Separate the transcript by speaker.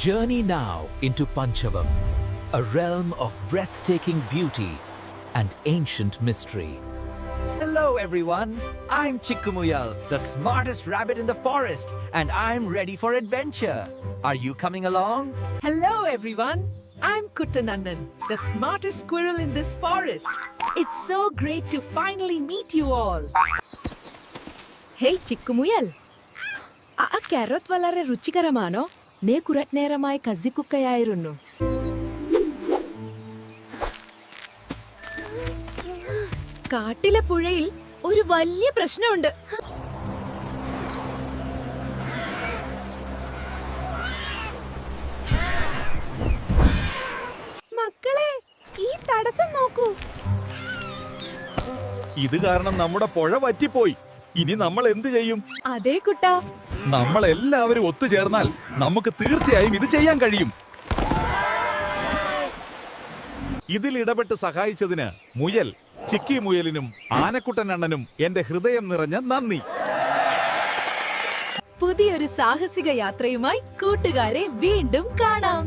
Speaker 1: Journey now into Panchavam, a realm of breathtaking beauty and ancient mystery.
Speaker 2: Hello everyone, I'm Chikkumuyal, the smartest rabbit in the forest, and I'm ready for adventure. Are you coming along?
Speaker 3: Hello everyone, I'm Kuttanandan, the smartest squirrel in this forest. It's so great to finally meet you all. Hey Chikkumuyal, ആ carrot വളരെ രുചികരമാണോ? നേ കുറച്ച് നേരമായി കസിക്കുകയായിരുന്നു. കാട്ടിലെ പുഴയിൽ ഒരു വലിയ പ്രശ്നമുണ്ട്. മക്കളെ, ഈ തടസ്സം നോക്കൂ.
Speaker 4: ഇത് കാരണം നമ്മുടെ പുഴ വറ്റിപ്പോയി. ഇനി നമ്മൾ എന്ത് ചെയ്യും?
Speaker 3: അതേ കുട്ടാ,
Speaker 4: നമ്മൾ എല്ലാവരും ഒത്തുചേർന്നാൽ നമുക്ക് തീർച്ചയായും ഇത് ചെയ്യാൻ കഴിയും. ഇതിൽ ഇടപെട്ട് സഹായിച്ചതിന് മുയൽ, ചിക്കി മുയലിനും ആനക്കുട്ടൻ അണ്ണനും എന്റെ ഹൃദയം നിറഞ്ഞ നന്ദി.
Speaker 3: പുതിയൊരു സാഹസിക യാത്രയുമായി കൂട്ടുകാരെ വീണ്ടും കാണാം.